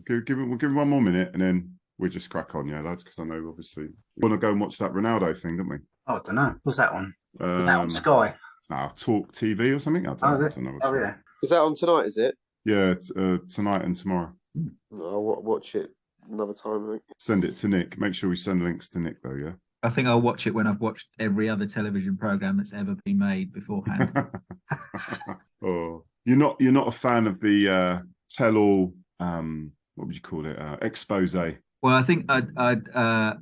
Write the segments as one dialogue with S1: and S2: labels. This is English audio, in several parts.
S1: We'll give him one more minute, and then we'll just crack on, yeah, lads. Because I know obviously we want to go and watch that Ronaldo thing, don't we?
S2: Oh, I don't know. What's that on? Is that on Sky?
S1: Talk TV or something. I don't know.
S3: Yeah. Is that on tonight? Is it?
S1: Yeah, tonight and tomorrow.
S3: I'll watch it another time, I think.
S1: Send it to Nick. Make sure we send links to Nick, though, yeah?
S4: I think I'll watch it when I've watched every other television programme that's ever been made beforehand.
S1: Oh, you're not a fan of the tell-all, what would you call it, expose?
S4: Well, I think I'm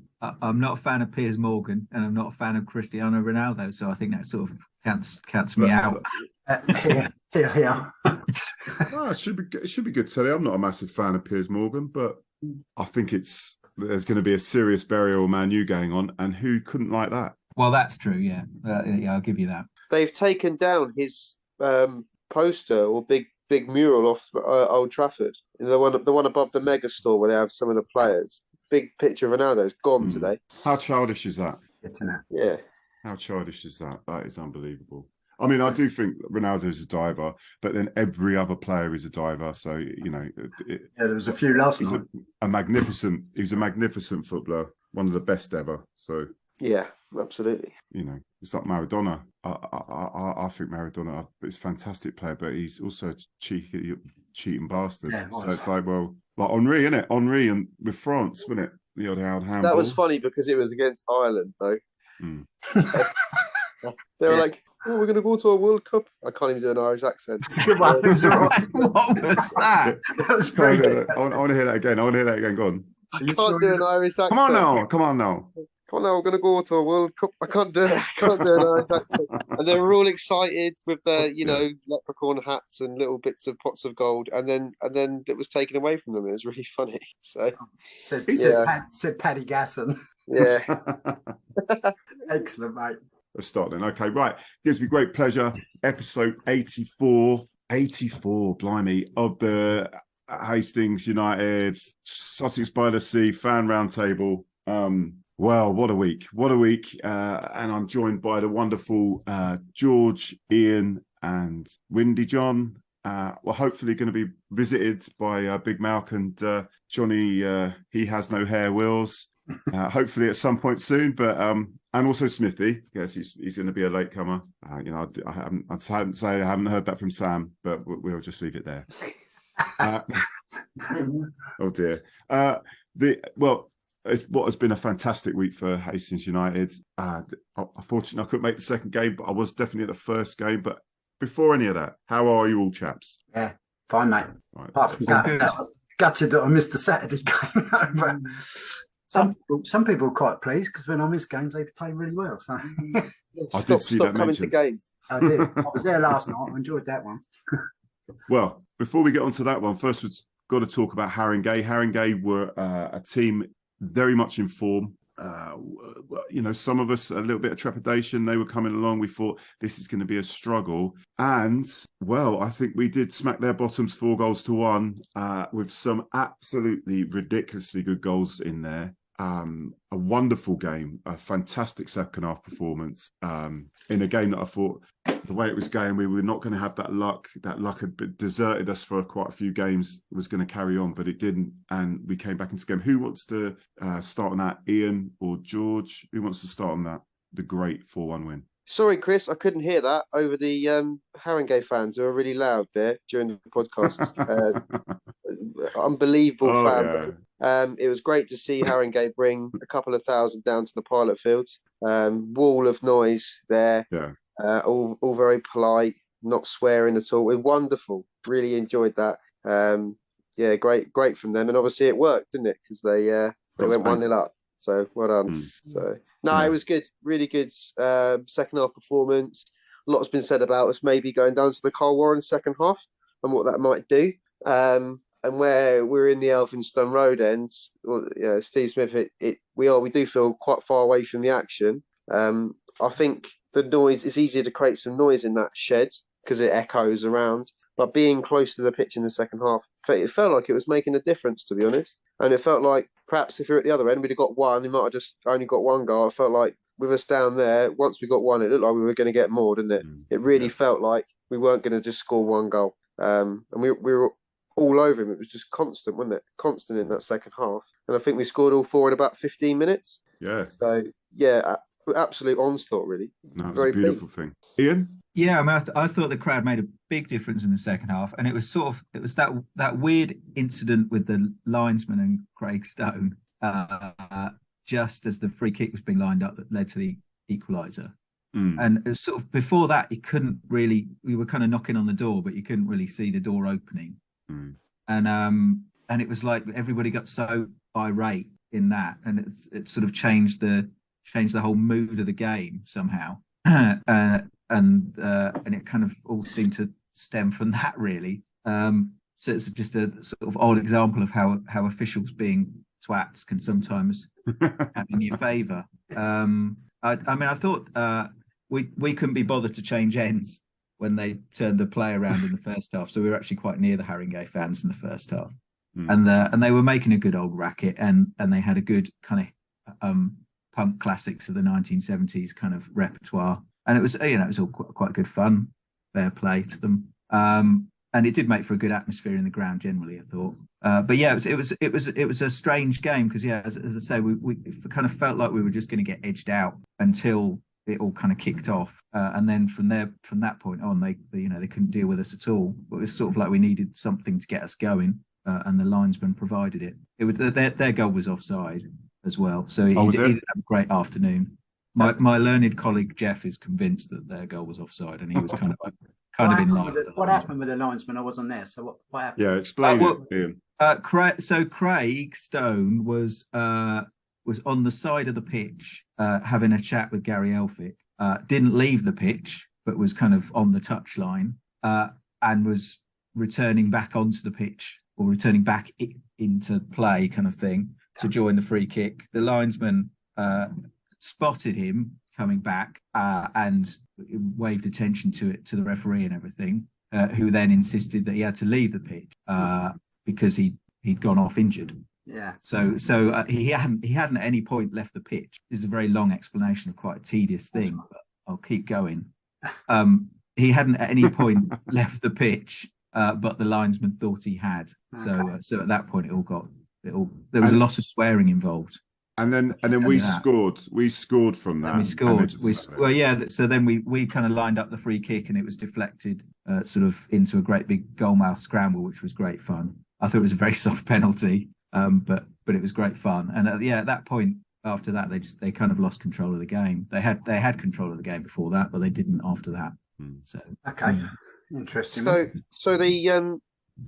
S4: not a fan of Piers Morgan, and I'm not a fan of Cristiano Ronaldo, so I think that sort of counts me out.
S2: Yeah.
S1: Oh, it should be good telly. I'm not a massive fan of Piers Morgan, but I think there's going to be a serious burial Man U going on, and who couldn't like that?
S4: Well, that's true. Yeah, I'll give you that.
S3: They've taken down his poster or big mural off Old Trafford. The one above the mega store where they have some of the players. Big picture of Ronaldo's gone today.
S1: How childish is that?
S3: Yeah.
S1: How childish is that? That is unbelievable. I mean, I do think Ronaldo's a diver, but then every other player is a diver. So, you know...
S2: there was a few last night.
S1: He was a magnificent footballer, one of the best ever. So...
S3: Yeah, absolutely.
S1: You know, it's like Maradona. I think Maradona is a fantastic player, but he's also a cheating bastard. Yeah, so it's like Henri, isn't it? Henri and with France, wasn't it? The odd handball.
S3: That was funny because it was against Ireland, though. They were like, "Oh, we're going to go to a World Cup." I can't even do an Irish accent.
S4: What was that?
S2: That was very good.
S1: I want to hear that again. Go on.
S3: I can't do an Irish accent.
S1: Come on now.
S3: We're going to go to a World Cup. I can't do an Irish accent. And they were all excited with their, leprechaun hats and little bits of pots of gold. And then it was taken away from them. It was really funny. So
S2: said Paddy Gasson.
S3: Yeah.
S2: Excellent, mate.
S1: Let's start then. Okay, right. Gives me great pleasure. Episode 84. 84, blimey, of the Hastings United, Sussex by the Sea fan roundtable. Well, what a week. And I'm joined by the wonderful George, Ian and Windy John. We're hopefully going to be visited by Big Malc and Johnny, he has no hair, Wills. Hopefully at some point soon, but and also Smithy. Yes, he's going to be a latecomer. I haven't heard that from Sam, but we'll just leave it there. Oh dear. It's what has been a fantastic week for Hastings United. Unfortunately, I couldn't make the second game, but I was definitely at the first game. But before any of that, how are you all, chaps?
S2: Yeah, fine, mate.
S1: Right.
S2: Apart from gutted that I missed the Saturday game. But some people are quite pleased because when I miss games, they play really well. So
S3: stop coming to games.
S2: I did. I was there last night. I enjoyed that one.
S1: Well, before we get on to that one, first we've got to talk about Haringey. Haringey were a team very much in form. Some of us a little bit of trepidation. They were coming along. We thought this is going to be a struggle, and I think we did smack their bottoms 4-1 with some absolutely ridiculously good goals in there. A wonderful game, a fantastic second half performance in a game that I thought the way it was going, we were not going to have that luck. That luck had deserted us for quite a few games. It was going to carry on, but it didn't, and we came back into the game. Who wants to start on that, Ian or George? Who wants to start on that? The great 4-1 win.
S3: Sorry, Chris, I couldn't hear that over the Haringey fans who were really loud there during the podcast. Unbelievable fan. Yeah. It was great to see Haringey bring a couple of thousand down to the pilot field. Wall of noise there.
S1: Yeah.
S3: All very polite, not swearing at all. It was wonderful. Really enjoyed that. Great from them. And obviously it worked, didn't it? Because they went 1-0 up. So well done. It was good. Really good second half performance. A lot has been said about us maybe going down to the Carl Warren second half and what that might do. And where we're in the Elphinstone Road end, Steve Smith, we do feel quite far away from the action. I think the noise, it's easier to create some noise in that shed because it echoes around. But being close to the pitch in the second half, it felt like it was making a difference, to be honest. And it felt like perhaps if you're at the other end, we'd have got one. We might have just only got one goal. It felt like with us down there, once we got one, it looked like we were going to get more, didn't it? It really felt like we weren't going to just score one goal. And we were all over him. It was just constant, wasn't it? Constant in that second half. And I think we scored all 4 in about 15 minutes.
S1: Yeah.
S3: So, yeah, absolute onslaught, really.
S1: No, it was
S3: Very
S1: a beautiful
S3: pleased.
S1: thing. Ian?
S4: Yeah, I mean, I thought the crowd made a big difference in the second half, and it was that weird incident with the linesman and Craig Stone, just as the free kick was being lined up, that led to the equaliser. And it was sort of before that, you couldn't really. We were kind of knocking on the door, but you couldn't really see the door opening. And it was like everybody got so irate in that, and it sort of changed the whole mood of the game somehow. And it kind of all seemed to stem from that, really. So it's just a sort of odd example of how officials being twats can sometimes have in your favour. I mean, I thought we couldn't be bothered to change ends when they turned the play around in the first half, so we were actually quite near the Haringey fans in the first half, and they were making a good old racket, and they had a good kind of punk classics of the 1970s kind of repertoire. And it was, it was all quite good fun, fair play to them. And it did make for a good atmosphere in the ground generally, I thought. But yeah, it was a strange game because, yeah, as I say, we kind of felt like we were just going to get edged out until it all kind of kicked off. And then from that point on, they couldn't deal with us at all. But it was sort of like we needed something to get us going, and the linesman provided it. It was their goal was offside as well, so he did have a great afternoon. My learned colleague Jeff is convinced that their goal was offside, and he was kind of in line.
S2: What happened with the linesman? I wasn't there, so what happened?
S1: Yeah, explain it, Ian.
S4: So Craig Stone was on the side of the pitch having a chat with Gary Elphick. Didn't leave the pitch, but was kind of on the touchline and was returning back onto the pitch, or returning back into play, kind of thing, to join the free kick. The linesman spotted him coming back and waved attention to the referee and everything, who then insisted that he had to leave the pitch because he'd gone off injured.
S2: Yeah.
S4: So he hadn't at any point left the pitch. This is a very long explanation of quite a tedious thing, but I'll keep going. He hadn't at any point left the pitch, but the linesman thought he had. Okay. So at that point there was a lot of swearing involved. And then we scored. We scored from that. And we scored. So then we kind of lined up the free kick, and it was deflected sort of into a great big goalmouth scramble, which was great fun. I thought it was a very soft penalty, but it was great fun. And at that point, after that, they kind of lost control of the game. They had control of the game before that, but they didn't after that. So
S2: interesting.
S3: So the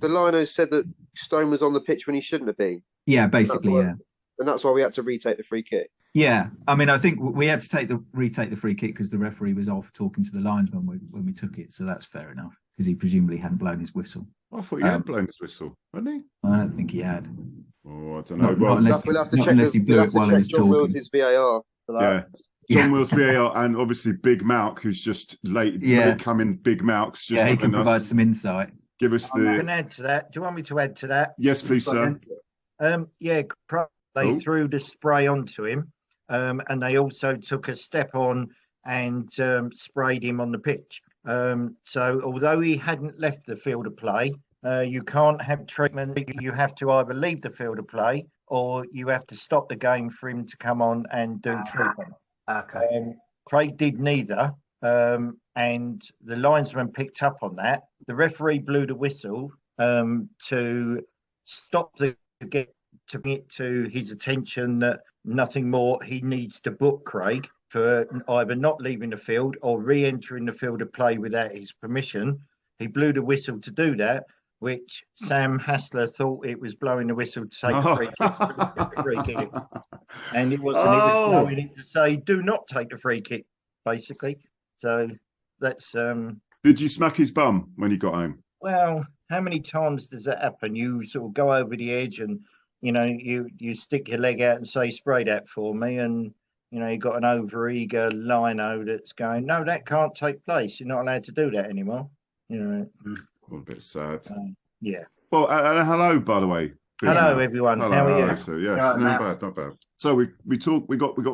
S3: linos said that Stone was on the pitch when he shouldn't have been.
S4: Yeah, basically, yeah.
S3: And that's why we had to retake the free kick.
S4: Yeah, I mean, I think we had to retake the free kick because the referee was off talking to the linesman when we took it, so that's fair enough because he presumably hadn't blown his whistle.
S1: I thought he had blown his whistle, hadn't he?
S4: I don't think he had.
S1: Oh, I don't know.
S3: We'll have to check John Wills's VAR for that. Yeah. John Will's VAR, and obviously Big Malc, who's just late coming. Big Malc's just
S4: he can provide some insight.
S1: Give us
S5: I can add to that. Do you want me to add to that?
S1: Yes, please, sir.
S5: They threw the spray onto him, and they also took a step on and sprayed him on the pitch. So although he hadn't left the field of play, you can't have treatment. You have to either leave the field of play or you have to stop the game for him to come on and do treatment.
S2: Okay.
S5: Craig did neither, and the linesman picked up on that. The referee blew the whistle to stop the game, to bring it to his attention that nothing more, he needs to book Craig for either not leaving the field or re-entering the field of play without his permission. He blew the whistle to do that, which Sam Hassler thought it was blowing the whistle to take a free kick. And it wasn't. He was blowing it to say, do not take the free kick, basically. So that's...
S1: Did you smack his bum when you got home?
S5: Well, how many times does that happen? You sort of go over the edge and you stick your leg out and say, spray that for me. And, you got an over-eager lino that's going, no, that can't take place. You're not allowed to do that anymore.
S1: A bit sad.
S5: Yeah.
S1: Well, hello, by the way.
S5: Hello, everyone.
S1: Hello,
S5: how are you?
S1: So, yes, not bad. So we got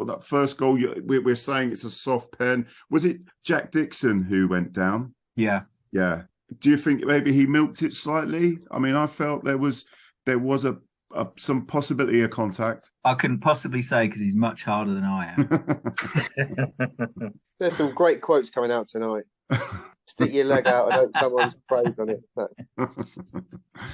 S1: that first goal. We're saying it's a soft pen. Was it Jack Dixon who went down?
S4: Yeah.
S1: Yeah. do you think maybe he milked it slightly? I mean, I felt there was some possibility of contact.
S4: I couldn't possibly say because he's much harder than I am.
S3: There's some great quotes coming out tonight. Stick your leg out and hope someone's praise on it.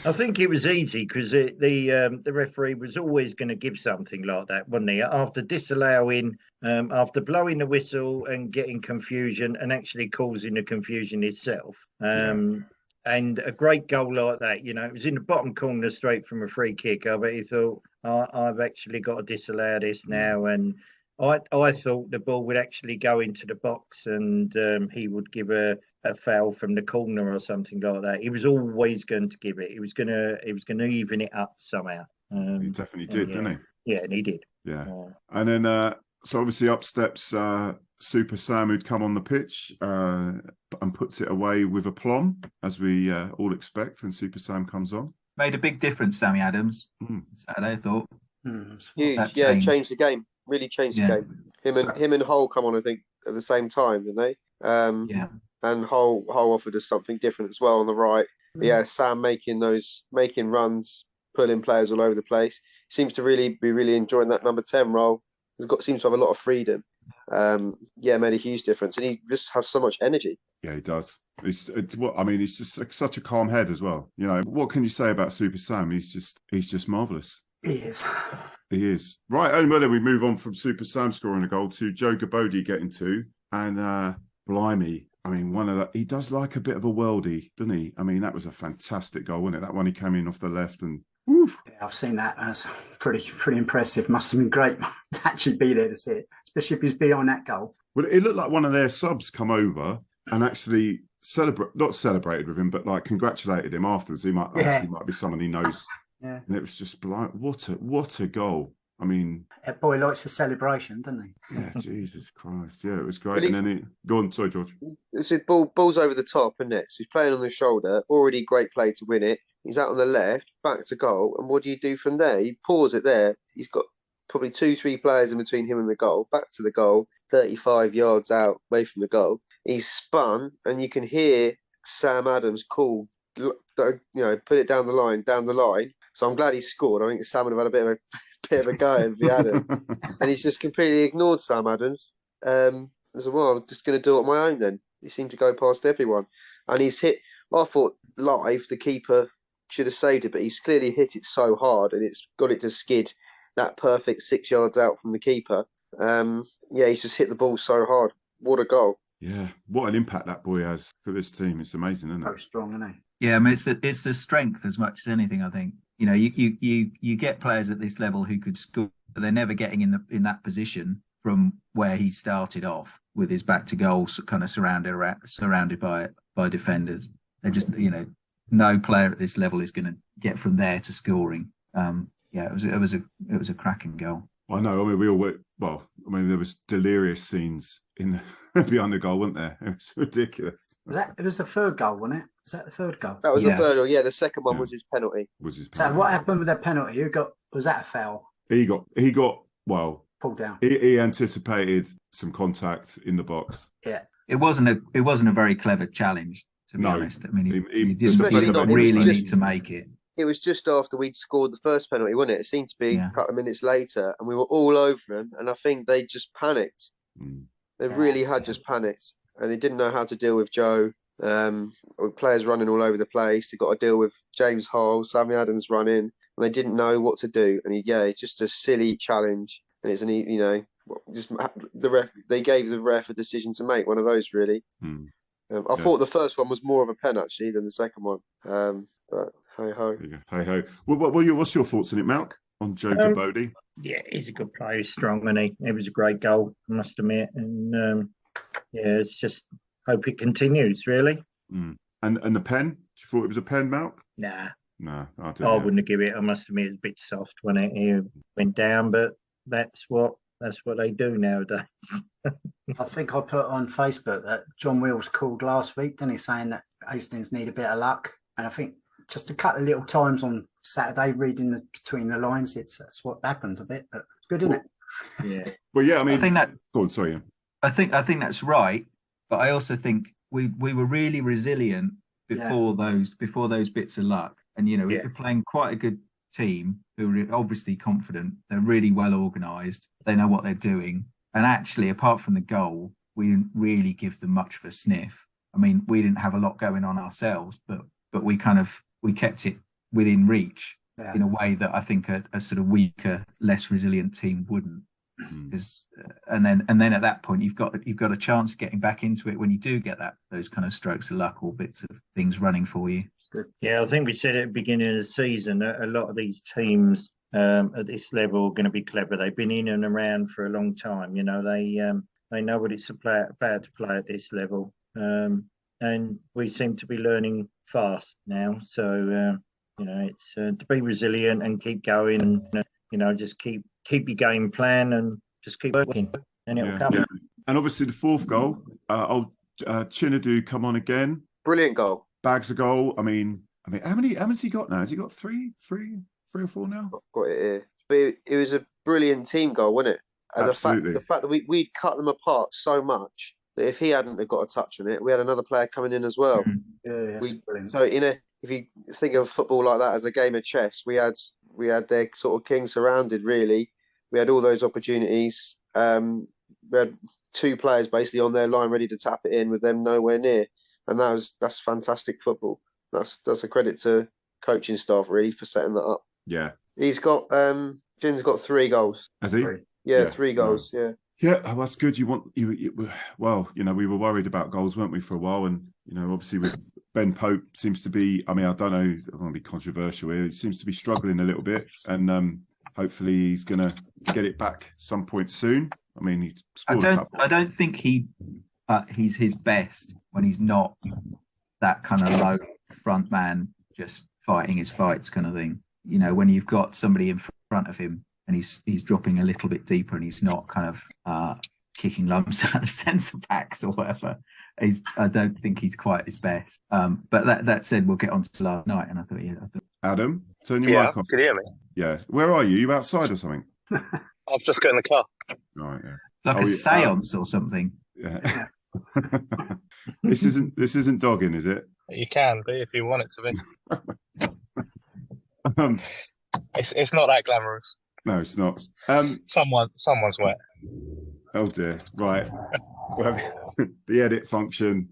S5: I think it was easy because the referee was always going to give something like that, wasn't he? After disallowing, after blowing the whistle and getting confusion and actually causing the confusion itself. And a great goal like that, you know, it was in the bottom corner straight from a free kick. I bet he thought, I've actually got to disallow this now. And I thought the ball would actually go into the box and he would give a foul from the corner or something like that. He was always going to give it. He was going to even it up somehow.
S1: He definitely did, didn't he?
S5: Yeah, and he did.
S1: Yeah. And then, so obviously up steps Super Sam, who'd come on the pitch and puts it away with aplomb, as we all expect when Super Sam comes on.
S4: Made a big difference, Sammy Adams. Saturday, I thought.
S3: Huge, changed the game. Really changed the game. Him and Hull come on, I think, at the same time, didn't they? And Hull offered us something different as well on the right. But yeah, Sam making runs, pulling players all over the place. Seems to be really enjoying that number 10 role. Seems to have a lot of freedom. Made a huge difference, and he just has so much energy. Yeah,
S1: he does. He's just such a calm head as well. You know, what can you say about Super Sam? He's just marvellous.
S2: He is.
S1: He is. Right, and well, then we move on from Super Sam scoring a goal to Joe GBODE getting two, and blimey, I mean, he does like a bit of a worldie, doesn't he? I mean, that was a fantastic goal, wasn't it? That one he came in off the left and. Woof.
S2: Yeah, I've seen that. That's pretty impressive. Must have been great to actually be there to see it, especially if he's behind that goal.
S1: Well, it looked like one of their subs come over and actually not celebrated with him, but like congratulated him afterwards. He might be someone he knows.
S2: Yeah,
S1: and it was just like what a goal. I mean,
S2: that boy likes a celebration, doesn't he?
S1: Yeah, Jesus Christ. Yeah, it was great. And then go on, sorry, George.
S3: It's ball's over the top, isn't it? So he's playing on the shoulder, already great play to win it. He's out on the left, back to goal. And what do you do from there? You pause it there. He's got probably 2-3 players in between him and the goal, back to the goal, 35 yards out away from the goal. He's spun, and you can hear Sam Adams call, put it down the line. So I'm glad he scored. I think Sam would have had a bit of a go if he hadn't. And he's just completely ignored Sam Adams. I said, well, I'm just going to do it on my own then. He seemed to go past everyone. And he's hit, I thought live, the keeper should have saved it, but he's clearly hit it so hard and it's got it to skid that perfect 6 yards out from the keeper. He's just hit the ball so hard. What a goal.
S1: Yeah, what an impact that boy has for this team. It's amazing, isn't it?
S2: Very strong, isn't he?
S4: Yeah, I mean, it's the strength as much as anything, I think. You know, you get players at this level who could score, but they're never getting in that position from where he started off with his back to goal, kind of surrounded by defenders. They're just, no player at this level is going to get from there to scoring. It was a cracking goal.
S1: I know. I mean, we all went. Well, I mean, there was delirious scenes behind the goal, weren't there? It was ridiculous.
S2: It was the third goal, wasn't it? Was that the third goal?
S3: That was the third goal. Yeah, the second one was his penalty.
S2: So what happened with that penalty? Was that a foul?
S1: He got
S2: pulled down.
S1: He anticipated some contact in the box.
S2: Yeah,
S4: it wasn't a very clever challenge, to be honest. I mean, he didn't really need to make it.
S3: It was just after we'd scored the first penalty, wasn't it? It seemed to be a couple of minutes later, and we were all over them. And I think they just panicked. They really had just panicked, and they didn't know how to deal with Joe. With players running all over the place, they got to deal with James Hull, Sammy Adams running, and they didn't know what to do. And it's just a silly challenge. And it's the ref. They gave the ref a decision to make, one of those really. I thought the first one was more of a pen actually than the second one. But hey ho.
S1: Hey ho. What's your thoughts on it, Malc? On Joe GBODE?
S5: Yeah, he's a good player. He's strong, and it was a great goal, I must admit. And it's just hope it continues, really.
S1: And the pen? You thought it was a pen, Malc?
S5: Nah.
S1: No,
S5: I wouldn't have given it. I must admit, it was a bit soft when it went down, but that's what they do nowadays.
S2: I think I put on Facebook that John Wills called last week, didn't he, saying that Hastings need a bit of luck. And I think just a couple of little times on Saturday, reading between the lines, that's what happened a bit. But it's good, isn't it?
S5: Yeah.
S1: Well, yeah. I mean,
S4: I think that.
S1: Go on, sorry.
S4: I think that's right, but I also think we were really resilient before those bits of luck. And if you're playing quite a good team who are obviously confident, they're really well organised, they know what they're doing, and actually, apart from the goal, we didn't really give them much of a sniff. I mean, we didn't have a lot going on ourselves, but we kept it within reach in a way that I think a sort of weaker, less resilient team wouldn't. And then at that point, you've got a chance of getting back into it when you do get those kind of strokes of luck or bits of things running for you.
S5: Yeah, I think we said at the beginning of the season that a lot of these teams at this level are going to be clever. They've been in and around for a long time. They know what it's about to play at this level, and we seem to be learning fast now. So it's to be resilient and keep going, and just keep your game plan and just keep working, and it'll come.
S1: Yeah. And obviously the fourth goal, Chinadu come on again.
S3: Brilliant goal.
S1: Bags a goal. I mean, how many has he got now? Has he got three or four now?
S3: I've got it here. But it was a brilliant team goal, wasn't it? And
S1: Absolutely.
S3: the fact that we'd cut them apart so much that if he hadn't have got a touch on it, we had another player coming in as well.
S2: Yeah, brilliant.
S3: So if you think of football like that as a game of chess, we had their sort of king surrounded. Really, we had all those opportunities. We had two players basically on their line ready to tap it in with them nowhere near, and that's fantastic football. That's a credit to coaching staff really for setting that up.
S1: Yeah,
S3: he's got Finn's got 3 goals.
S1: Has he?
S3: Yeah, 3 goals. Yeah.
S1: Yeah, that's good. Well, we were worried about goals, weren't we, for a while? And, obviously with Ben Pope seems to be, I don't know, I don't want to be controversial here. He seems to be struggling a little bit. And hopefully he's going to get it back some point soon. I mean, he scored a couple.
S4: I don't think he's his best when he's not that kind of low front man, just fighting his fights kind of thing. When you've got somebody in front of him, and he's dropping a little bit deeper, and he's not kind of kicking lumps out of centre backs or whatever. I don't think he's quite his best. But that said, we'll get on to last night, and I thought.
S1: Adam, turn your mic off.
S6: Can you hear me?
S1: Yeah. Where are you? You outside or something?
S6: I've just got in the car.
S1: Right. Yeah.
S4: Like a séance or something.
S1: Yeah. This isn't dogging, is it?
S6: You can be if you want it to be.
S1: um,
S6: It's not that glamorous.
S1: No, it's not.
S6: Someone's wet.
S1: Oh dear. Right. Well, the edit function.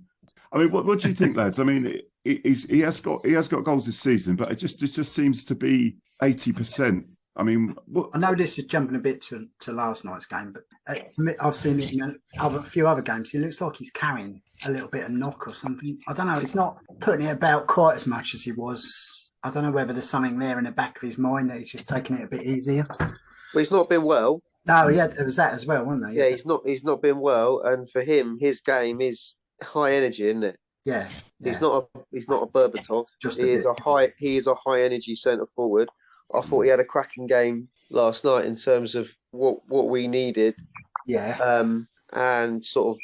S1: I mean, what do you think, lads? I mean, he has got goals this season, but it just seems to be 80%. I mean,
S2: I know this is jumping a bit to last night's game, but I've seen it in a few other games. It looks like he's carrying a little bit of knock or something. I don't know. He's not putting it about quite as much as he was. I don't know whether there's something there in the back of his mind that he's just taking it a bit easier.
S3: Well, he's not been well.
S2: No, yeah, there was that as well, wasn't there?
S3: Yeah, he's not been well, and for him, his game is high energy, isn't it?
S2: Yeah.
S3: He's not a Berbatov. He is a high energy centre forward. I thought he had a cracking game last night in terms of what we needed.
S2: Yeah.
S3: And sort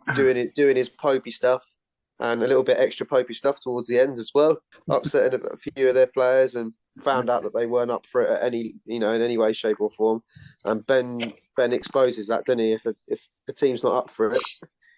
S3: of doing his popey stuff. And a little bit extra popey stuff towards the end as well, upsetting a few of their players, and found out that they weren't up for it in any way, shape, or form. And Ben exposes that, doesn't he? If the team's not up for it,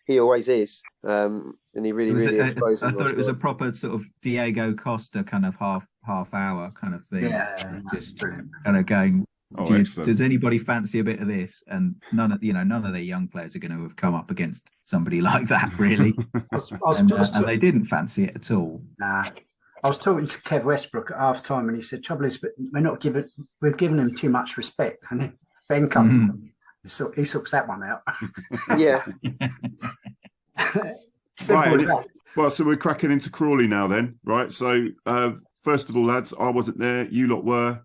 S3: he always is. And he really exposes.
S4: I thought it was a proper sort of Diego Costa kind of half hour kind of thing.
S2: Yeah,
S4: just kind of going. Does anybody fancy a bit of this? And none of their young players are going to have come up against somebody like that, really. And they didn't fancy it at all.
S2: Nah. I was talking to Kev Westbrook at half time, and he said, "Trouble is, but we've given him too much respect." And then Ben comes, so he sorts that one out.
S3: Yeah.
S1: Right. Well, so we're cracking into Crawley now, then, right? So first of all, lads, I wasn't there. You lot were.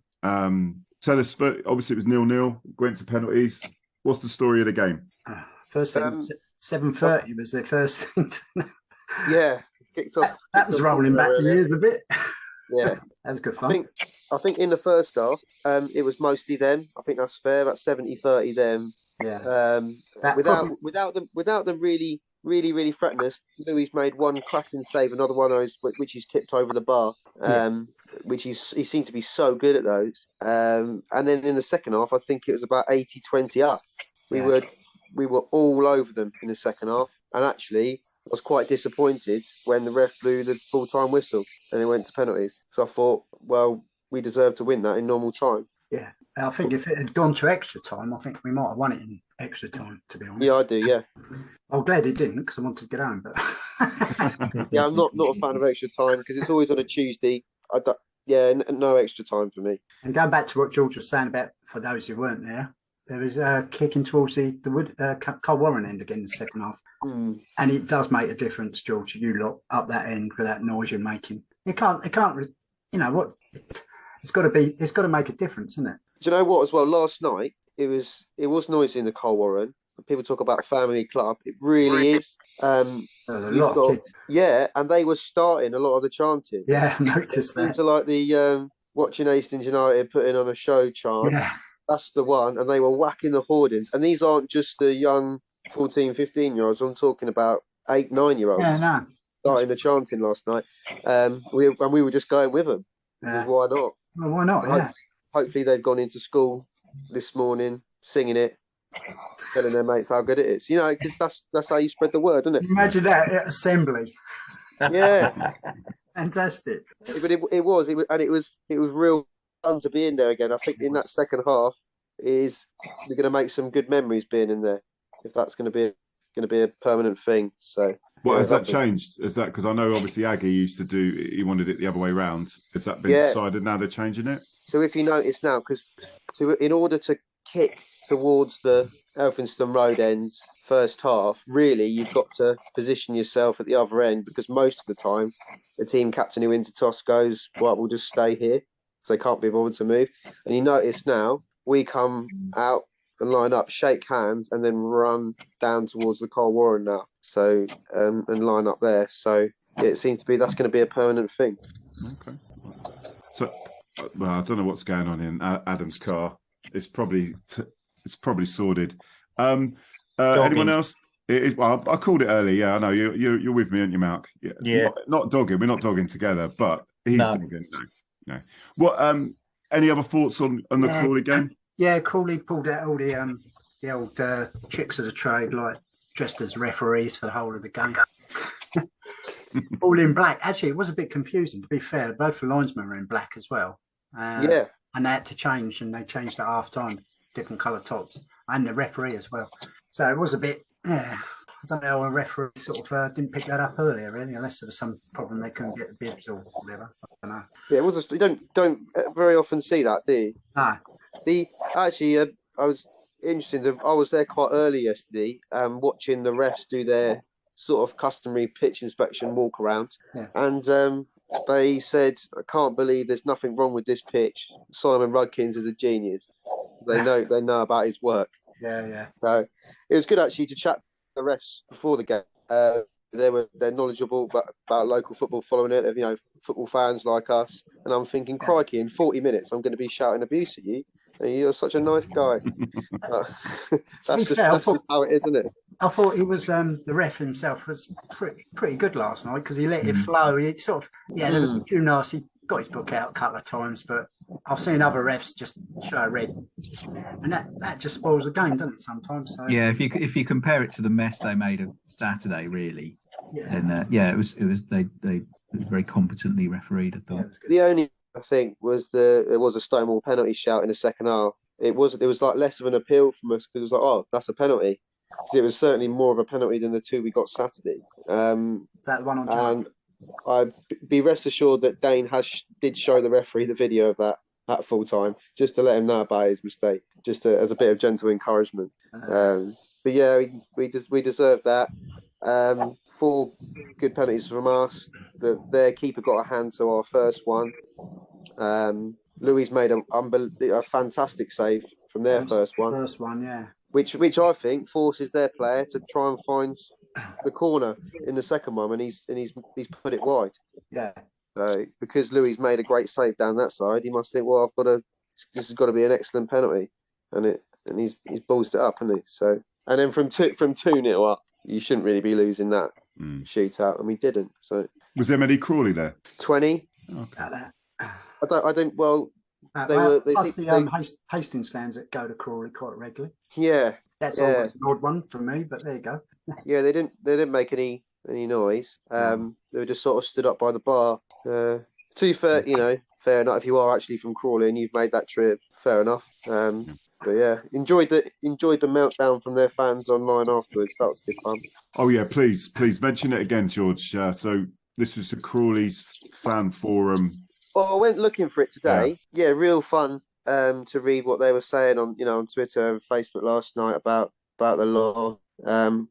S1: Tell us, obviously it was 0-0, went to penalties. What's the story of the game?
S2: First thing, 7:30 was their first thing.
S3: Yeah, kicked off.
S2: That was rolling back the years a bit.
S3: Yeah,
S2: that was good fun.
S3: I think in the first half, it was mostly them. I think that's fair. About 70-30 them.
S2: Yeah.
S3: Without them really threatening us. Louis made one cracking save, another one of those which he's tipped over the bar. Which he seemed to be so good at those. And then in the second half, I think it was about 80-20 us. We were all over them in the second half. And actually, was quite disappointed when the ref blew the full-time whistle and it went to penalties. So I thought, well, we deserve to win that in normal time.
S2: Yeah. I think if it had gone to extra time, I think we might have won it in extra time, to be honest.
S3: Yeah, I do, yeah.
S2: I'm glad it didn't because I wanted to get home. But
S3: Yeah, I'm not a fan of extra time because it's always on a Tuesday. No extra time for me.
S2: And going back to what George was saying about, for those who weren't there, there was kicking towards the Cole Warren end again in the second half.
S3: Mm.
S2: And it does make a difference, George, you lot up that end with that noise you're making. It can't, you know what, it's got to make a difference, isn't it?
S3: Do you know what as well? Last night, it was noisy in the Cole Warren. People talk about family club. It really is. Yeah, and they were starting a lot of the chanting.
S2: Yeah, I noticed that.
S3: Seems like the watching Hastings United putting on a show chant.
S2: Yeah.
S3: That's the one. And they were whacking the hoardings. And these aren't just the young 14, 15-year-olds. I'm talking about 8, 9-year-olds.
S2: Yeah, no.
S3: Starting the chanting last night. We were just going with them.
S2: Yeah.
S3: Why not?
S2: Well, why not? Yeah.
S3: Hopefully they've gone into school this morning singing it, telling their mates how good it is. You know, because that's how you spread the word, isn't it?
S2: Imagine that at assembly.
S3: Yeah.
S2: Fantastic.
S3: But it was real fun to be in there again. I think in that second half we're going to make some good memories being in there, if that's going to be a permanent thing. So.
S1: Well, has that changed? Is that because I know obviously Aggie used to he wanted it the other way round. Has that been decided now? They're changing it.
S3: So if you notice now, because in order to kick towards the Elphinstone Road end first half, really you've got to position yourself at the other end, because most of the time the team captain who wins the toss goes, well, we'll just stay here because they can't be bothered to move. And you notice now we come out and line up, shake hands, and then run down towards the Cole Warren now. So and line up there. So it seems to be that's going to be a permanent thing.
S1: Okay. So, well, I don't know what's going on in Adam's car. It's probably sorted. Anyone else? Well, I called it early. Yeah, I know you're with me, aren't you, Malc?
S5: Yeah.
S1: Not dogging. We're not dogging together, but he's dogging. No. What? Any other thoughts on the Crawley game?
S2: Yeah, Crawley pulled out all the old tricks of the trade, like dressed as referees for the whole of the game. All in black. Actually, it was a bit confusing, to be fair. Both the linesmen were in black as well. And they had to change, and they changed at half time, different colour tops, and the referee as well. So it was a bit, I don't know, a referee sort of didn't pick that up earlier, really, unless there was some problem they couldn't get the bibs or whatever. I don't know.
S3: Yeah, it was. You don't very often see that, do you?
S2: No.
S3: I was interested. I was there quite early yesterday, watching the refs do their sort of customary pitch inspection walk around, and they said, "I can't believe there's nothing wrong with this pitch. Simon Rudkins is a genius. They know about his work."
S2: Yeah.
S3: So it was good actually to chat to the refs before the game. They're knowledgeable about local football, following it. You know, football fans like us. And I'm thinking, crikey, in 40 minutes, I'm going to be shouting abuse at you. And you're such a nice guy. That's just how it is, isn't it?
S2: I thought he was the ref himself was pretty good last night, because he let it flow. He sort of there was a few nasty. He got his book out a couple of times, but I've seen other refs just show red, and that just spoils the game, doesn't it? Sometimes. So.
S4: Yeah, if you compare it to the mess they made of Saturday, really, then it was they very competently refereed, I thought.
S3: The only I think there was a Stonewall penalty shout in the second half. It was like less of an appeal from us, because it was like, oh, that's a penalty. Because it was certainly more of a penalty than the two we got Saturday.
S2: That one on time.
S3: And be rest assured that Dane did show the referee the video of that at full time, just to let him know about his mistake, just as a bit of gentle encouragement. But yeah, we deserve that. 4 good penalties from us. Their keeper got a hand to our first one. Louis made a fantastic save from their first one.
S2: First one, yeah.
S3: Which I think forces their player to try and find the corner in the second one, and he's put it wide.
S2: Yeah.
S3: So because Louis made a great save down that side, he must think, well, this has got to be an excellent penalty, and he's ballsed it up, hasn't he? So, and then from 2-0 up, you shouldn't really be losing that shootout, and we didn't. So
S1: was there many Crawley there?
S3: 20.
S2: Okay.
S3: I don't. Well,
S2: plus the Hastings fans that go to Crawley quite regularly.
S3: Yeah,
S2: that's always an odd one for me, but there you go.
S3: Yeah, they didn't make any any noise. They were just sort of stood up by the bar. To be fair, fair enough. If you are actually from Crawley and you've made that trip, fair enough. But yeah, enjoyed the meltdown from their fans online afterwards. That was good fun.
S1: Oh yeah, please mention it again, George. So this was the Crawley's fan forum.
S3: Oh, I went looking for it today. Yeah, real fun to read what they were saying on Twitter and Facebook last night about the law,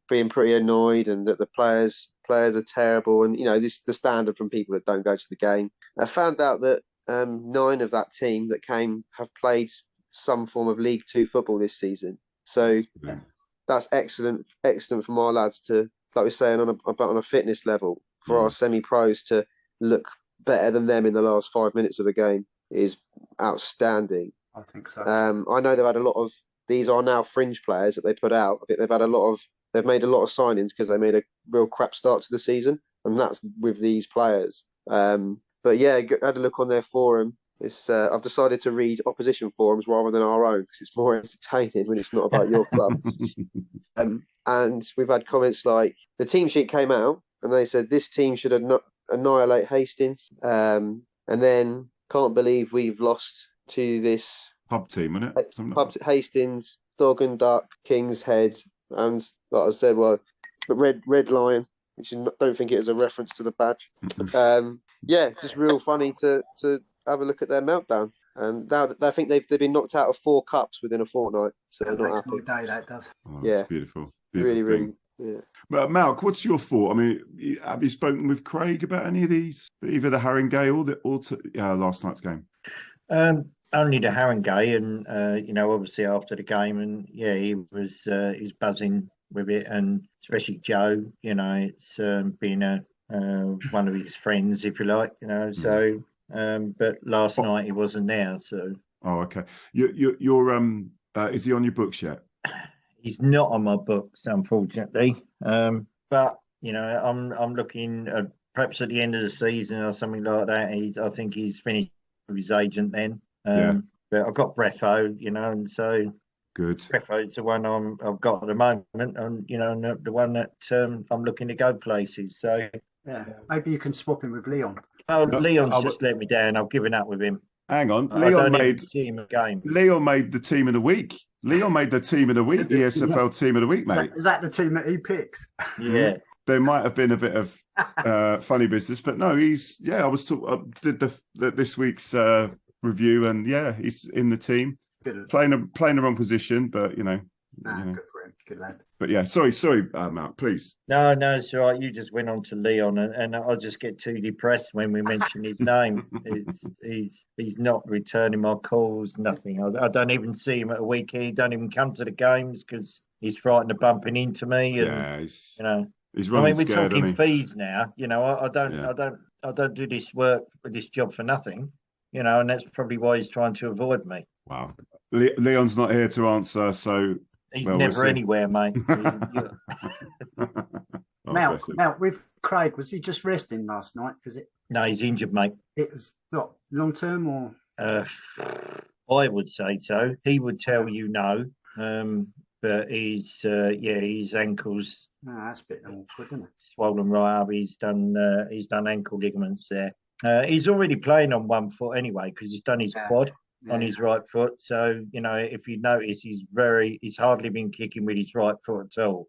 S3: being pretty annoyed, and that the players are terrible, and this the standard from people that don't go to the game. I found out that 9 of that team that came have played some form of League Two football this season. So that's excellent from our lads to, like we're saying, on a fitness level, for our semi-pros to look better than them in the last 5 minutes of a game is outstanding.
S2: I think so.
S3: I know they've had a lot of, these are now fringe players that they put out. I think they've made a lot of signings because they made a real crap start to the season, and that's with these players. But yeah, I had a look on their forum. It's I've decided to read opposition forums rather than our own because it's more entertaining when it's not about your club. And we've had comments like, the team sheet came out and they said this team should annihilate Hastings, and then can't believe we've lost to this
S1: pub team, isn't it?
S3: Pub Hastings, Dog and Duck, King's Head, and like I said, but Red Lion, which I don't think it is a reference to the badge. Yeah, just real funny to have a look at their meltdown. And now I think they've been knocked out of 4 cups within a fortnight, so they're not happy.
S2: Day, that does.
S1: Oh,
S3: yeah,
S1: beautiful.
S3: Really. Yeah.
S1: But Malc, what's your thought? I mean, have you spoken with Craig about any of these, either the Haringey or last night's game?
S5: Only the Haringey, and obviously after the game, and yeah, he was buzzing with it, and especially Joe. It's being one of his friends, if you like. So. But last night he wasn't there, so. Oh,
S1: okay. You're is he on your books yet?
S5: He's not on my books, unfortunately. But I'm looking at perhaps at the end of the season or something like that. I think he's finished with his agent then. But I've got Breffo, and so
S1: good.
S5: Breffo's the one I've got at the moment, and the one that I'm looking to go places. So
S2: yeah, maybe you can swap him with Leon.
S5: Oh, Leon's just let me down. I've given up with him.
S1: Hang on,
S5: Leon made
S1: the team of the week. Leon made the team of the week, ESFL team of the week, mate.
S2: Is that the team that he picks?
S5: Yeah.
S1: There might have been a bit of funny business, but no, I was did this week's review, and yeah, he's in the team, playing the wrong position, but
S2: good for him, good lad.
S1: But yeah, sorry, Malc, please.
S5: No, it's all right. You just went on to Leon, and I just get too depressed when we mention his name. He's not returning my calls, nothing. I don't even see him at a weekend. He don't even come to the games because he's frightened of bumping into me. And,
S1: he's running.
S5: I mean, we're
S1: scared,
S5: talking fees now. I don't do this job for nothing. And that's probably why he's trying to avoid me.
S1: Wow, Leon's not here to answer, so.
S5: He's never anywhere, mate.
S2: Now, with Craig, was he just resting last night?
S5: No, he's injured, mate.
S2: It was not long term, or?
S5: I would say so. He would tell you no, but his ankles.
S2: No, that's a bit awkward, isn't it?
S5: Swollen right up. He's done ankle ligaments there. He's already playing on one foot anyway because he's done his quad. On his right foot, so if you notice, he's hardly been kicking with his right foot at all.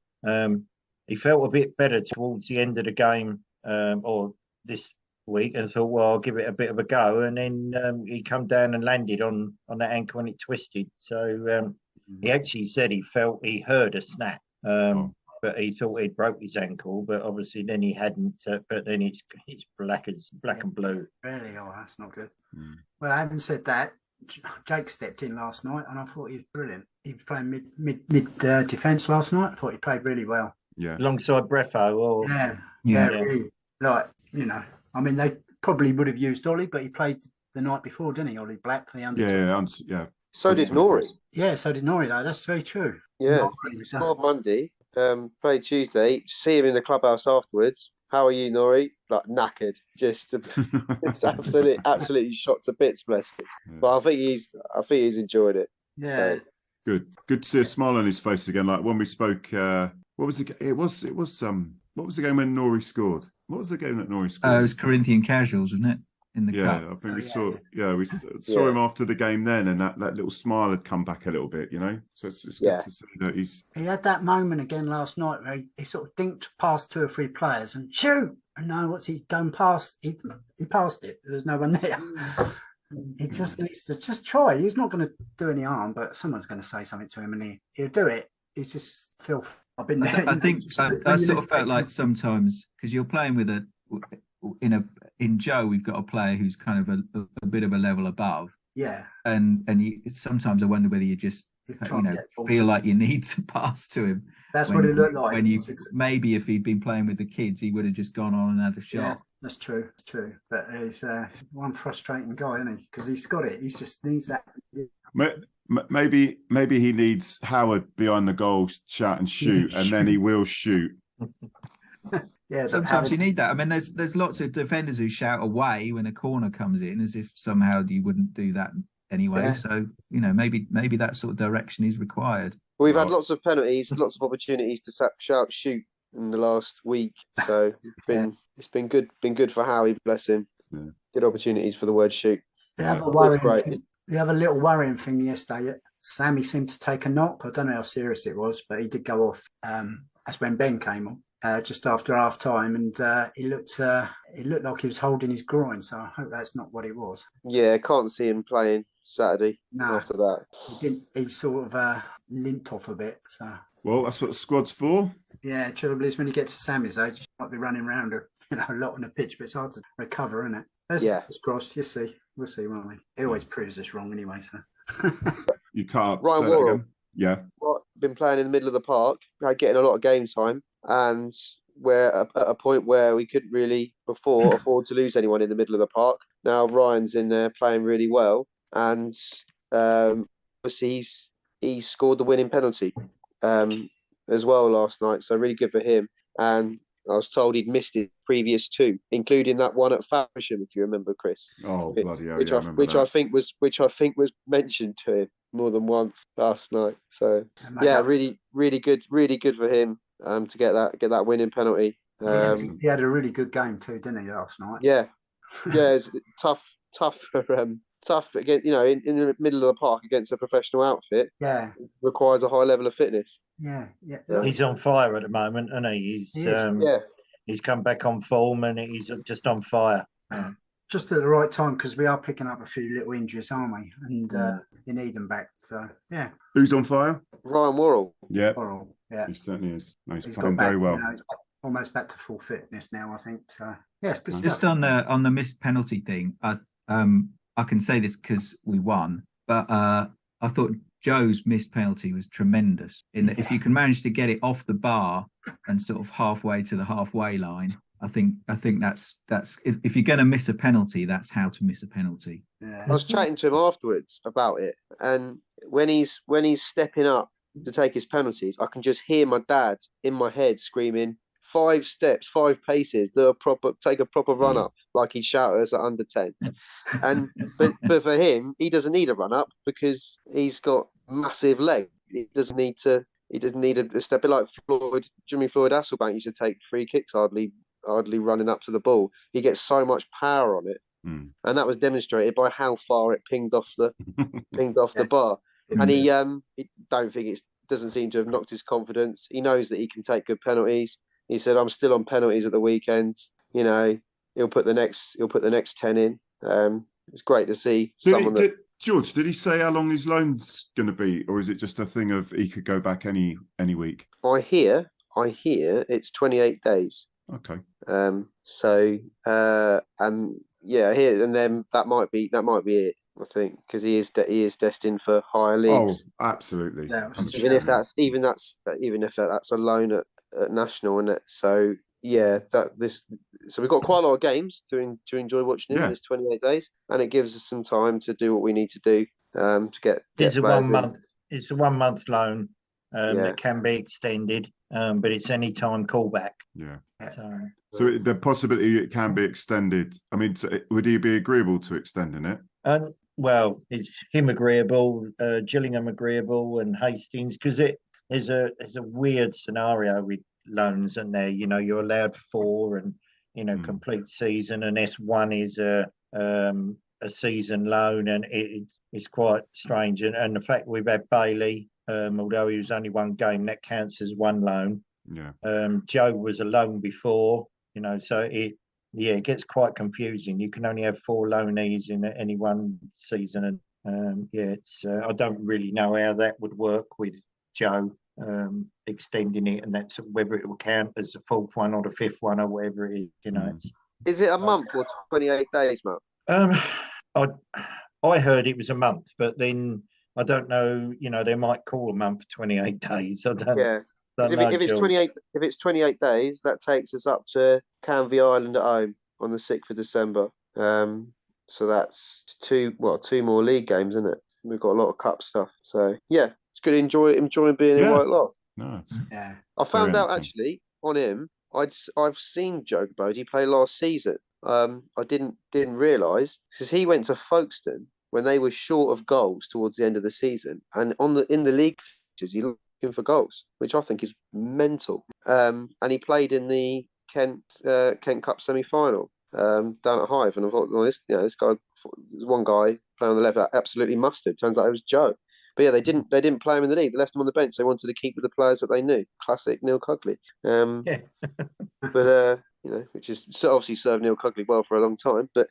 S5: He felt a bit better towards the end of the game or this week, and thought, well, I'll give it a bit of a go. And then he come down and landed on that ankle, and it twisted. So he actually said he heard a snap, but he thought he'd broke his ankle. But obviously, then he hadn't. But then it's black and blue.
S2: Really? Oh, that's not good. Well, having said that, Jake stepped in last night, and I thought he was brilliant. He was playing mid defence last night. I thought he played really well.
S1: Yeah,
S5: alongside Breffo.
S2: Really, I mean, they probably would have used Ollie, but he played the night before, didn't he? Ollie Black for the under.
S1: Yeah.
S3: So did Nori.
S2: Yeah, so did Nori. Though that's very true.
S3: Yeah, he scored Monday. Played Tuesday. See him in the clubhouse afterwards. How are you, Nori? Like knackered, it's absolutely shot to bits, bless him. Yeah. But I think he's enjoyed it.
S2: Yeah,
S3: so.
S1: Good to see a smile on his face again. Like when we spoke, what was it? It was What was the game when Norrie scored? What was the game that Norrie
S4: It
S1: scored?
S4: was Corinthian Casuals, wasn't it? In the
S1: Yeah,
S4: cup.
S1: I think
S2: Oh,
S1: we
S2: yeah,
S1: saw.
S2: yeah.
S1: Yeah, we saw him after the game then, and that little smile had come back a little bit, you know. So it's good
S3: Yeah.
S1: to see that he's.
S2: He had that moment again last night where he sort of dinked past 2 or 3 players and shoot. And no, what's he done past? He passed it. There's no one there. He just needs to just try. He's not going to do any harm, but someone's going to say something to him, and he'll do it. He's just filth. I've been there.
S4: I think I sort of felt like sometimes, because you're playing with in Joe, we've got a player who's kind of a bit of a level above,
S2: Yeah.
S4: and sometimes I wonder whether you just feel like you need to pass to him.
S2: That's what it looked like.
S4: When you maybe if he'd been playing with the kids, he would have just gone on and had a shot.
S2: Yeah, that's true. It's true. But he's one frustrating guy, isn't he? Because he's got it. He just needs that.
S1: Maybe he needs Howard behind the goal, shout and shoot, and then he will shoot.
S2: Yeah,
S4: sometimes you need that. I mean, there's lots of defenders who shout away when a corner comes in, as if somehow you wouldn't do that anyway. Yeah. So maybe that sort of direction is required.
S3: Well, we've had lots of penalties, lots of opportunities to shout shoot in the last week. So it's been good for Howie, bless him. Yeah. Good opportunities for the word shoot.
S2: The other little worrying thing yesterday, Sammy seemed to take a knock. I don't know how serious it was, but he did go off. That's when Ben came on, just after half time, and it looked like he was holding his groin. So I hope that's not what it was.
S3: Yeah, can't see him playing Saturday. No, after that,
S2: he sort of limped off a bit. So
S1: well, that's what the squad's for.
S2: Yeah, trouble is when you get to Sammy's age, you might be running around a lot on the pitch, but it's hard to recover, isn't it? It's crossed. You see, we'll see, won't we? He always proves us wrong anyway. So
S1: you can't.
S3: Ryan Worrell,
S1: yeah,
S3: been playing in the middle of the park, getting a lot of game time, and we're at a point where we couldn't really before afford to lose anyone in the middle of the park. Now Ryan's in there playing really well, and obviously he scored the winning penalty as well last night. So really good for him. And I was told he'd missed his previous 2, including that one at Faversham, if you remember, Chris.
S1: Oh, bloody hell!
S3: Which I think was mentioned to him more than once last night. So really good for him to get that winning penalty.
S2: He had a really good game too, didn't he, last night?
S3: Yeah, it's tough again. In the middle of the park against a professional outfit.
S2: Yeah,
S3: requires a high level of fitness.
S2: Yeah.
S5: He's on fire at the moment, isn't he? He's come back on form and he's just on fire.
S2: Just at the right time, because we are picking up a few little injuries, aren't we? And you need them back. So yeah.
S1: Who's on fire?
S3: Ryan Worrell.
S1: Yeah.
S2: Worrell. Yeah.
S1: He certainly is. No, he's
S2: got
S1: playing
S2: back,
S1: very well.
S2: He's almost back to full fitness now, I think. So yeah, it's good stuff.
S4: Just on the missed penalty thing, I can say this because we won, but I thought Joe's missed penalty was tremendous. In that, if you can manage to get it off the bar and sort of halfway to the halfway line, I think that's if you're going to miss a penalty, that's how to miss a penalty.
S2: Yeah.
S3: I was chatting to him afterwards about it, and when he's stepping up to take his penalties, I can just hear my dad in my head screaming, 5 steps, 5 paces, take a proper run up, like he'd shout at us at under 10. And but for him, he doesn't need a run up because he's got massive legs. He doesn't need a step. A bit like Jimmy Floyd Hasselbank used to take free kicks hardly running up to the ball. He gets so much power on it, and that was demonstrated by how far it pinged off the bar. And he doesn't seem to have knocked his confidence. He knows that he can take good penalties. He said, "I'm still on penalties at the weekends. He'll put the next 10 in." It's great to see
S1: George, did he say how long his loan's going to be, or is it just a thing of he could go back any week?
S3: I hear it's 28 days.
S1: Okay.
S3: And then that might be it. I think because he is destined for higher leagues.
S1: Oh, absolutely.
S2: Yeah,
S3: even if that's a loan at national, isn't it? So yeah, so we've got quite a lot of games to enjoy watching him in this 28 days, and it gives us some time to do what we need to do to get.
S5: It's a 1 month. It's a 1 month loan that can be extended, but it's any time callback.
S1: Yeah.
S5: So
S1: the possibility it can be extended. I mean, would he be agreeable to extending it?
S5: Well, it's him agreeable, Gillingham agreeable, and Hastings, because there's a weird scenario with loans, and there, you're allowed 4 and complete season, and S1 is a season loan, and it's quite strange. And the fact we've had Bailey, although he was only 1 game, that counts as 1 loan.
S1: Yeah.
S5: Joe was a loan before, so it gets quite confusing. You can only have 4 loanees in any one season, and it's I don't really know how that would work with Joe extending it, and that's whether it will count as the 4th one or the 5th one or whatever it is.
S3: Is it a month or 28 days, Mark?
S5: I heard it was a month, but then I don't know. They might call a month 28 days. I don't.
S3: Yeah.
S5: Don't
S3: if it's 28 days, that takes us up to Canvey Island at home on the 6th of December. So that's 2 more league games, isn't it? We've got a lot of cup stuff. So yeah, it's good. Enjoying being in White Lock.
S1: No,
S2: Yeah.
S3: I found out actually on him. I've seen Joe Gbode play last season. I didn't realise, because he went to Folkestone when they were short of goals towards the end of the season, and in the league fixtures, he looked for goals, which I think is mental. And he played in the Kent Cup semi-final down at Hive, and I thought, well, this guy, there's one guy playing on the left that absolutely mustard. Turns out it was Joe. But yeah, they didn't play him in the league. They left him on the bench. They wanted to keep with the players that they knew. Classic Neil Cugley. But which is obviously served Neil Cugley well for a long time. But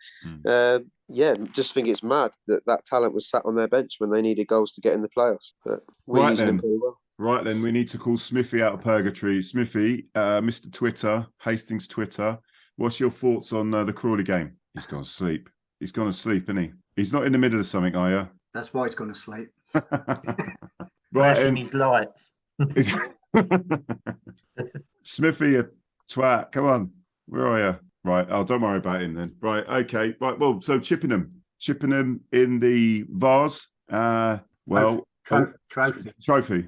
S3: just think it's mad that talent was sat on their bench when they needed goals to get in the playoffs. But we're using him pretty well.
S1: Right then, we need to call Smithy out of purgatory. Smithy, Mr. Twitter, Hastings Twitter. What's your thoughts on the Crawley game? He's gone to sleep. He's gone to sleep, isn't he? He's not in the middle of something, are you?
S2: That's why he's gone to sleep.
S1: Right,
S5: flashing his lights.
S1: Smithy, a twat. Come on, where are you? Right. Oh, don't worry about him then. Right. Okay. Right. Well, so Chippenham in the vase. Trophy.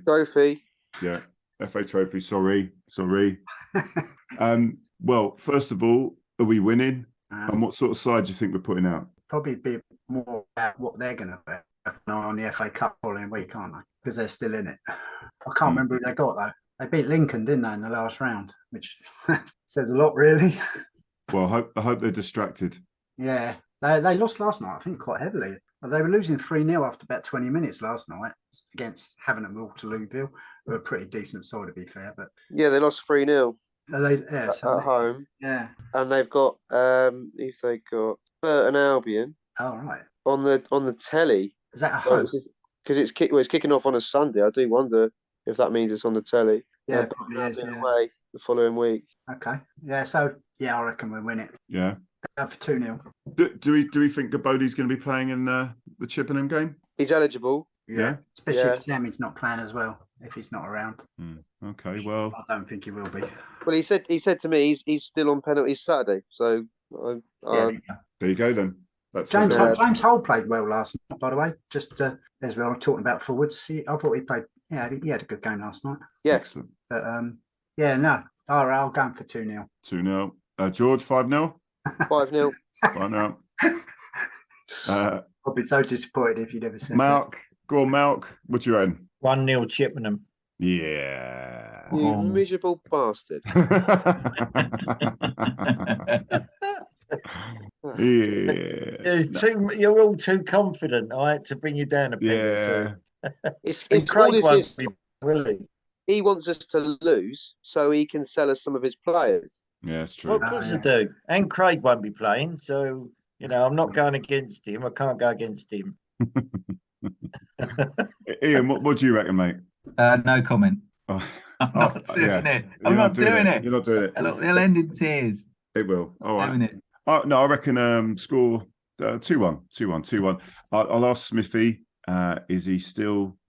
S1: Yeah. FA trophy. Sorry. Well, first of all, are we winning? And what sort of side do you think we're putting out?
S2: Probably be more about what they're going to be on the FA Cup following week, aren't they? Because they're still in it. I can't remember who they got, though. They beat Lincoln, didn't they, in the last round, which says a lot, really.
S1: Well, I hope they're distracted.
S2: Yeah. They lost last night, I think, quite heavily. They were losing 3-0 after about 20 minutes last night against Havant and Waterlooville, who are a pretty decent side, to be fair. But
S3: yeah, they lost 3-0
S2: at
S3: home.
S2: Yeah.
S3: And they've got Burton Albion.
S2: Oh, right.
S3: On the telly.
S2: Is that a home?
S3: Because it's kicking off on a Sunday. I do wonder if that means it's on the telly.
S2: Yeah, probably is. Yeah.
S3: Away the following week.
S2: Okay. Yeah. So I reckon we'll win it.
S1: Yeah.
S2: Go for 2-0.
S1: Do we think GBODE'S going to be playing in the Chippenham game?
S3: He's eligible.
S2: Yeah. Especially if Jamie's not playing as well. If he's not around.
S1: Okay. Well,
S2: I don't think he will be.
S3: Well, he said to me he's still on penalties Saturday. So
S1: there you go then.
S2: James Hull played well last night, by the way. Just as we were talking about forwards, I thought he played. Yeah, he had a good game last night.
S3: Yeah,
S1: excellent.
S2: But no. All right, I'll go for 2-0.
S1: 2-0. George, 5-0.
S3: 5-0.
S1: 5-0.
S2: I'd be so disappointed if you'd ever seen
S1: Malc. Go on, Malc. What do you reckon?
S5: 1-0 Chippenham.
S1: Yeah.
S3: You miserable bastard.
S5: You're all too confident. I had to bring you down a bit.
S1: Yeah.
S3: It's all this is. He wants us to lose so he can sell us some of his players.
S1: Yeah, it's true.
S5: Well, of course I do. And Craig won't be playing, so I'm not going against him. I can't go against him.
S1: Ian, what do you reckon, mate?
S4: No comment.
S1: Oh,
S4: I'm not doing it. I'm not doing it.
S1: You're not doing it.
S4: It'll end in tears.
S1: It will. All right.
S4: Doing it.
S1: No, I reckon score 2-1. I'll ask Smithy.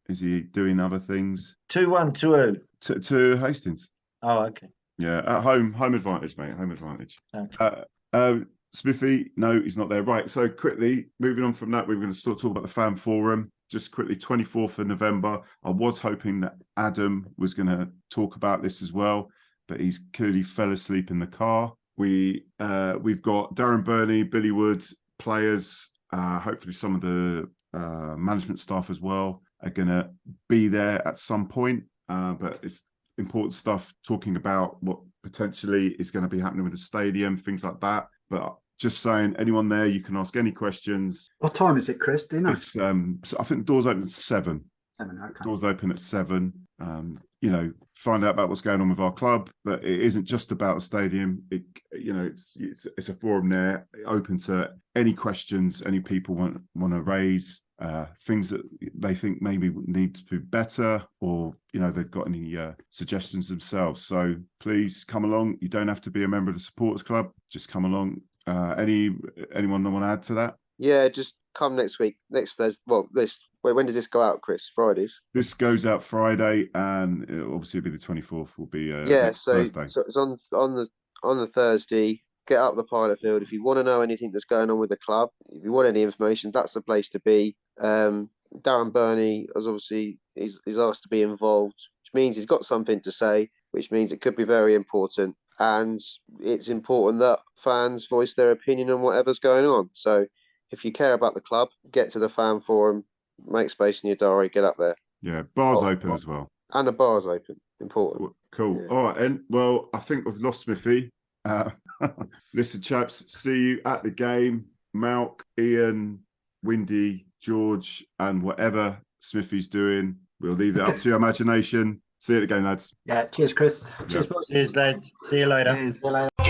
S1: Is he doing other things?
S5: 2-1
S1: to Hastings.
S5: Oh, okay.
S1: Yeah, at home advantage, mate. Home advantage. Okay. Smithy, no, he's not there. Right. So quickly, moving on from that, we're going to talk about the fan forum. Just quickly, 24th of November. I was hoping that Adam was going to talk about this as well, but he's clearly fell asleep in the car. We've got Darren Burney, Billy Wood, players, hopefully some of the management staff as well are going to be there at some point. But it's important stuff, talking about what potentially is going to be happening with the stadium, things like that. But just saying, anyone there, you can ask any questions.
S2: What time is it, Chris? Do you know?
S1: It's so I think the doors open at 7.
S2: 7, okay.
S1: Doors open at 7. You know, find out about what's going on with our club, but it isn't just about the stadium. It's a forum there, open to any questions any people want to raise, things that they think maybe need to be better, or they've got any suggestions themselves. So please come along. You don't have to be a member of the supporters club. Just come along. Anyone want to add to that?
S3: Yeah, just come next week. Next Thursday. Well, when does this go out, Chris? Fridays.
S1: This goes out Friday, and obviously it'll be the 24th. Will be
S3: Thursday. So it's on the Thursday. Get up the pilot field. If you want to know anything that's going on with the club, if you want any information, that's the place to be. Darren Burney is obviously is asked to be involved, which means he's got something to say, which means it could be very important. And it's important that fans voice their opinion on whatever's going on. So if you care about the club, get to the fan forum, make space in your diary, get up there.
S1: Yeah, bar's open as well.
S3: And the bar's open. Important.
S1: Cool.
S3: Yeah.
S1: All right, and well, I think we've lost Smithy. Listen, chaps, see you at the game. Malc, Ian, Windy, George, and whatever Smithy's doing, we'll leave it up to your imagination. See you at the game, lads.
S2: Yeah, cheers, Chris.
S1: Yeah.
S2: Cheers, boys.
S5: Cheers, lads. See you later.
S4: Cheers.
S2: See you later.